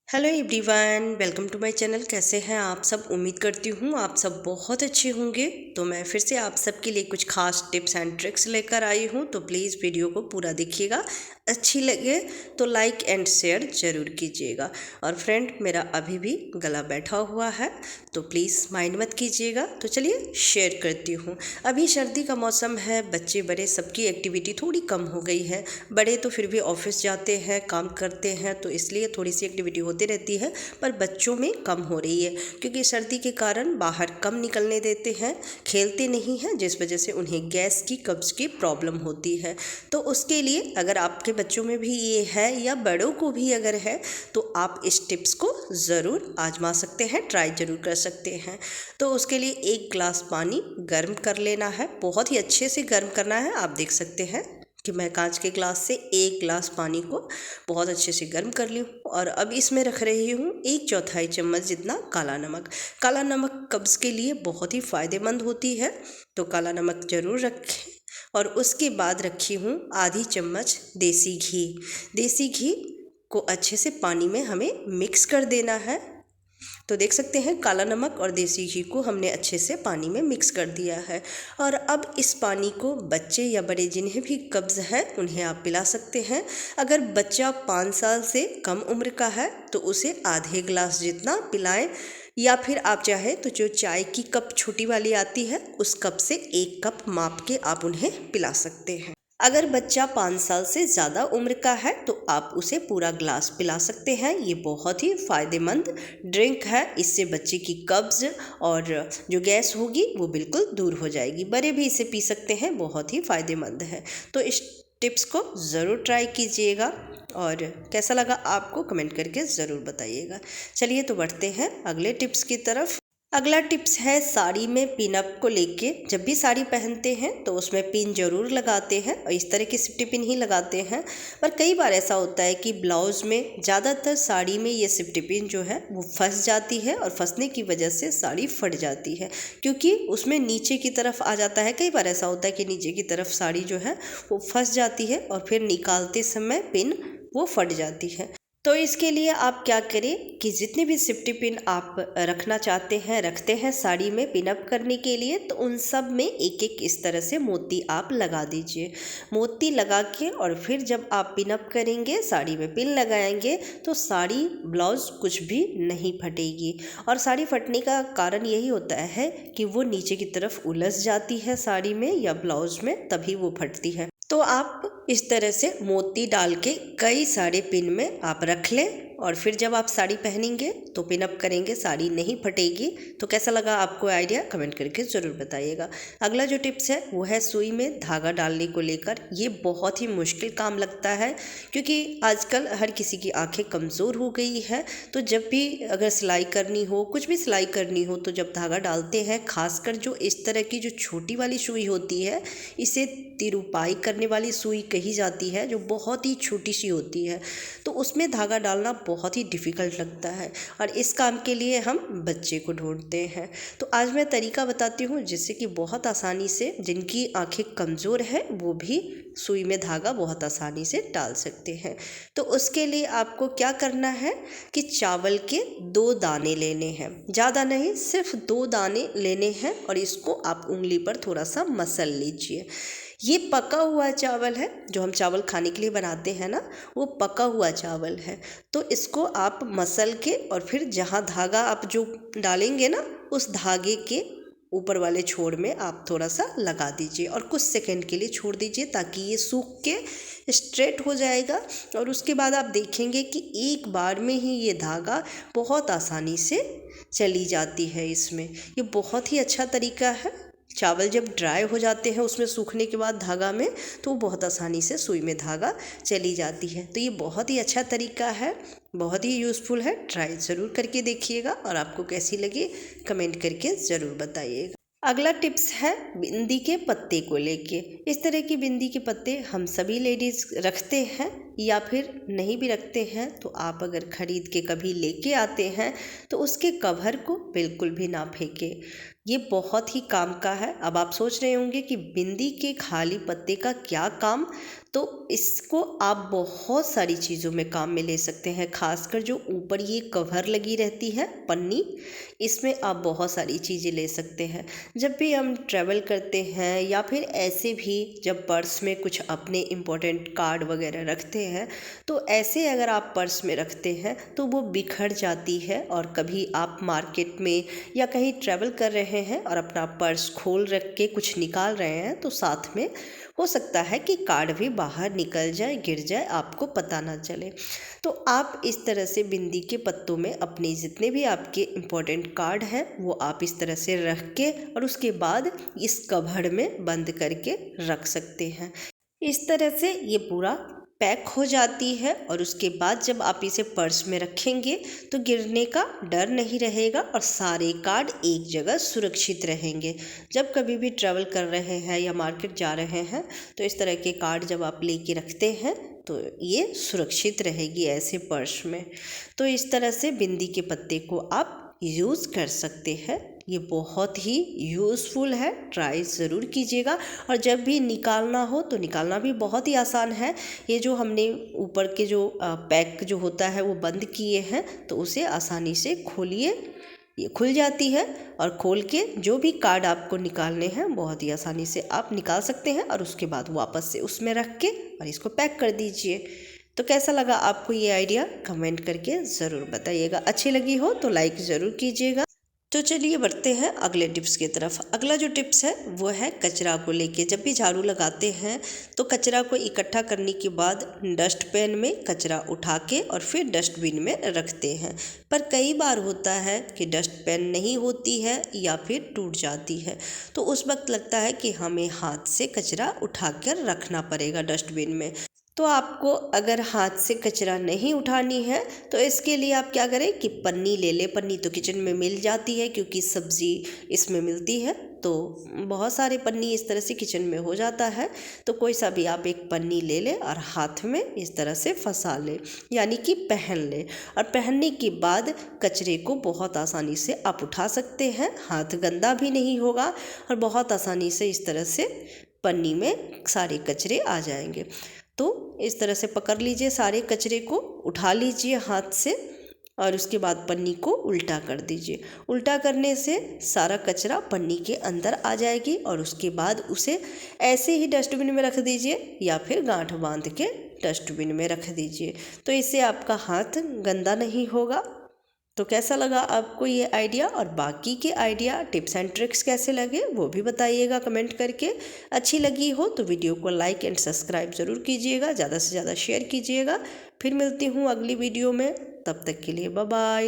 Hello everyone, welcome to my channel. कैसे हैं आप सब? उम्मीद करती हूँ आप सब बहुत अच्छे होंगे। तो मैं फिर से आप सबके लिए कुछ खास टिप्स एंड ट्रिक्स लेकर आई हूँ, तो प्लीज़ वीडियो को पूरा देखिएगा। अच्छी लगे तो लाइक एंड शेयर ज़रूर कीजिएगा। और फ्रेंड, मेरा अभी भी गला बैठा हुआ है, तो प्लीज़ माइंड मत कीजिएगा। तो चलिए शेयर करती हूँ। अभी सर्दी का मौसम है, बच्चे बड़े सबकी एक्टिविटी थोड़ी कम हो गई है। बड़े तो फिर भी ऑफिस जाते हैं, काम करते हैं, तो इसलिए थोड़ी सी एक्टिविटी होती रहती है, पर बच्चों में कम हो रही है क्योंकि सर्दी के कारण बाहर कम निकलने देते हैं, खेलते नहीं हैं, जिस वजह से उन्हें गैस की, कब्ज़ की प्रॉब्लम होती है। तो उसके लिए अगर आपके बच्चों में भी ये है या बड़ों को भी अगर है, तो आप इस टिप्स को ज़रूर आजमा सकते हैं, ट्राई ज़रूर कर सकते हैं। तो उसके लिए 1 गिलास पानी गर्म कर लेना है, बहुत ही अच्छे से गर्म करना है। आप देख सकते हैं कि मैं कांच के ग्लास से 1 गिलास पानी को बहुत अच्छे से गर्म कर ली हूँ। और अब इसमें रख रही हूँ 1/4 चम्मच जितना काला नमक। काला नमक कब्ज़ के लिए बहुत ही फ़ायदेमंद होती है, तो काला नमक ज़रूर रखें। और उसके बाद रखी हूँ आधी चम्मच देसी घी। देसी घी को अच्छे से पानी में हमें मिक्स कर देना है। तो देख सकते हैं काला नमक और देसी घी को हमने अच्छे से पानी में मिक्स कर दिया है। और अब इस पानी को बच्चे या बड़े जिन्हें भी कब्ज़ है उन्हें आप पिला सकते हैं। अगर बच्चा 5 साल से कम उम्र का है तो उसे आधे गिलास जितना पिलाएं, या फिर आप चाहे तो जो चाय की कप छोटी वाली आती है उस कप से 1 कप माप के आप उन्हें पिला सकते हैं। अगर बच्चा 5 साल से ज़्यादा उम्र का है तो आप उसे पूरा ग्लास पिला सकते हैं। ये बहुत ही फ़ायदेमंद ड्रिंक है, इससे बच्चे की कब्ज़ और जो गैस होगी वो बिल्कुल दूर हो जाएगी। बड़े भी इसे पी सकते हैं, बहुत ही फ़ायदेमंद है। तो इस टिप्स को ज़रूर ट्राई कीजिएगा और कैसा लगा आपको कमेंट करके ज़रूर बताइएगा। चलिए तो बढ़ते हैं अगले टिप्स की तरफ। अगला टिप्स है साड़ी में पिन अप को लेके। जब भी साड़ी पहनते हैं तो उसमें पिन ज़रूर लगाते हैं, और इस तरह की सिफ्टी पिन ही लगाते हैं। पर कई बार ऐसा होता है कि ब्लाउज़ में, ज़्यादातर साड़ी में ये सिफ्टी पिन जो है वो फंस जाती है, और फंसने की वजह से साड़ी फट जाती है, क्योंकि उसमें नीचे की तरफ आ जाता है। कई बार ऐसा होता है कि नीचे की तरफ साड़ी जो है वो फंस जाती है और फिर निकालते समय पिन वो फट जाती है। तो इसके लिए आप क्या करें कि जितने भी सिफ्टी पिन आप रखना चाहते हैं, रखते हैं साड़ी में पिन अप करने के लिए, तो उन सब में एक एक इस तरह से मोती आप लगा दीजिए। मोती लगा के और फिर जब आप पिन अप करेंगे, साड़ी में पिन लगाएंगे, तो साड़ी, ब्लाउज़ कुछ भी नहीं फटेगी। और साड़ी फटने का कारण यही होता है कि वो नीचे की तरफ उलझ जाती है साड़ी में या ब्लाउज़ में, तभी वो फटती है। तो आप इस तरह से मोती डाल के कई सारे पिन में आप रख लें, और फिर जब आप साड़ी पहनेंगे तो पिन अप करेंगे, साड़ी नहीं फटेगी। तो कैसा लगा आपको आइडिया, कमेंट करके ज़रूर बताइएगा। अगला जो टिप्स है वो है सुई में धागा डालने को लेकर। ये बहुत ही मुश्किल काम लगता है, क्योंकि आजकल हर किसी की आंखें कमज़ोर हो गई है। तो जब भी अगर सिलाई करनी हो, कुछ भी सिलाई करनी हो, तो जब धागा डालते हैं, खासकर जो इस तरह की जो छोटी वाली सुई होती है, इसे तिरुपाई करने वाली सुई कही जाती है, जो बहुत ही छोटी सी होती है, तो उसमें धागा डालना बहुत ही डिफ़िकल्ट लगता है, और इस काम के लिए हम बच्चे को ढूंढते हैं। तो आज मैं तरीका बताती हूँ जिससे कि बहुत आसानी से जिनकी आंखें कमज़ोर है वो भी सुई में धागा बहुत आसानी से डाल सकते हैं। तो उसके लिए आपको क्या करना है कि चावल के 2 दाने लेने हैं, ज़्यादा नहीं, सिर्फ 2 दाने लेने हैं, और इसको आप उंगली पर थोड़ा सा मसल लीजिए। ये पका हुआ चावल है, जो हम चावल खाने के लिए बनाते हैं ना, वो पका हुआ चावल है। तो इसको आप मसल के और फिर जहाँ धागा आप जो डालेंगे ना, उस धागे के ऊपर वाले छोर में आप थोड़ा सा लगा दीजिए और कुछ सेकंड के लिए छोड़ दीजिए, ताकि ये सूख के स्ट्रेट हो जाएगा। और उसके बाद आप देखेंगे कि एक बार में ही ये धागा बहुत आसानी से चली जाती है इसमें। ये बहुत ही अच्छा तरीका है। चावल जब ड्राई हो जाते हैं उसमें सूखने के बाद धागा में, तो वो बहुत आसानी से सुई में धागा चली जाती है। तो ये बहुत ही अच्छा तरीका है, बहुत ही यूज़फुल है। ट्राई ज़रूर करके देखिएगा, और आपको कैसी लगी कमेंट करके ज़रूर बताइएगा। अगला टिप्स है बिंदी के पत्ते को लेके। इस तरह की बिंदी के पत्ते हम सभी लेडीज़ रखते हैं, या फिर नहीं भी रखते हैं तो आप अगर ख़रीद के कभी लेके आते हैं तो उसके कवर को बिल्कुल भी ना फेंकें। ये बहुत ही काम का है। अब आप सोच रहे होंगे कि बिंदी के खाली पत्ते का क्या काम, तो इसको आप बहुत सारी चीज़ों में काम में ले सकते हैं। खासकर जो ऊपर ये कवर लगी रहती है पन्नी, इसमें आप बहुत सारी चीज़ें ले सकते हैं। जब भी हम ट्रैवल करते हैं या फिर ऐसे भी जब पर्स में कुछ अपने इम्पोर्टेंट कार्ड वगैरह रखते हैं, तो ऐसे अगर आप पर्स में रखते हैं तो वो बिखर जाती है। और कभी आप मार्केट में या कहीं ट्रैवल कर रहे हैं और अपना पर्स खोल रख के कुछ निकाल रहे हैं, तो साथ में हो सकता है कि कार्ड भी बाहर निकल जाए, गिर जाए, आपको पता ना चले। तो आप इस तरह से बिंदी के पत्तों में अपने जितने भी आपके इम्पोर्टेंट कार्ड हैं वो आप इस तरह से रख के और उसके बाद इस कभर में बंद करके रख सकते हैं। इस तरह से ये पूरा पैक हो जाती है और उसके बाद जब आप इसे पर्स में रखेंगे तो गिरने का डर नहीं रहेगा और सारे कार्ड एक जगह सुरक्षित रहेंगे। जब कभी भी ट्रैवल कर रहे हैं या मार्केट जा रहे हैं तो इस तरह के कार्ड जब आप लेके रखते हैं तो ये सुरक्षित रहेगी ऐसे पर्स में। तो इस तरह से बिंदी के पत्ते को आप यूज़ कर सकते हैं। ये बहुत ही यूज़फुल है, ट्राई ज़रूर कीजिएगा। और जब भी निकालना हो तो निकालना भी बहुत ही आसान है। ये जो हमने ऊपर के जो पैक जो होता है वो बंद किए हैं, तो उसे आसानी से खोलिए, ये खुल जाती है। और खोल के जो भी कार्ड आपको निकालने हैं बहुत ही आसानी से आप निकाल सकते हैं और उसके बाद वापस से उसमें रख के और इसको पैक कर दीजिए। तो कैसा लगा आपको ये आइडिया, कमेंट करके ज़रूर बताइएगा। अच्छी लगी हो तो लाइक ज़रूर कीजिएगा। तो चलिए बढ़ते हैं अगले टिप्स की तरफ। अगला जो टिप्स है वो है कचरा को लेके। जब भी झाड़ू लगाते हैं तो कचरा को इकट्ठा करने के बाद डस्टबिन में कचरा उठा के और फिर डस्टबिन में रखते हैं। पर कई बार होता है कि डस्टबिन नहीं होती है या फिर टूट जाती है, तो उस वक्त लगता है कि हमें हाथ से कचरा उठा कर रखना पड़ेगा डस्टबिन में। तो आपको अगर हाथ से कचरा नहीं उठानी है तो इसके लिए आप क्या करें कि पन्नी ले लें। पन्नी तो किचन में मिल जाती है क्योंकि सब्ज़ी इसमें मिलती है, तो बहुत सारे पन्नी इस तरह से किचन में हो जाता है। तो कोई सा भी आप एक पन्नी ले लें और हाथ में इस तरह से फंसा लें, यानी कि पहन लें। और पहनने के बाद कचरे को बहुत आसानी से आप उठा सकते हैं, हाथ गंदा भी नहीं होगा और बहुत आसानी से इस तरह से पन्नी में सारे कचरे आ जाएंगे। तो इस तरह से पकड़ लीजिए, सारे कचरे को उठा लीजिए हाथ से और उसके बाद पन्नी को उल्टा कर दीजिए। उल्टा करने से सारा कचरा पन्नी के अंदर आ जाएगी और उसके बाद उसे ऐसे ही डस्टबिन में रख दीजिए या फिर गांठ बांध के डस्टबिन में रख दीजिए। तो इससे आपका हाथ गंदा नहीं होगा। तो कैसा लगा आपको ये आइडिया, और बाकी के आइडिया टिप्स एंड ट्रिक्स कैसे लगे वो भी बताइएगा कमेंट करके। अच्छी लगी हो तो वीडियो को लाइक एंड सब्सक्राइब ज़रूर कीजिएगा, ज़्यादा से ज़्यादा शेयर कीजिएगा। फिर मिलती हूँ अगली वीडियो में, तब तक के लिए बाय बाय।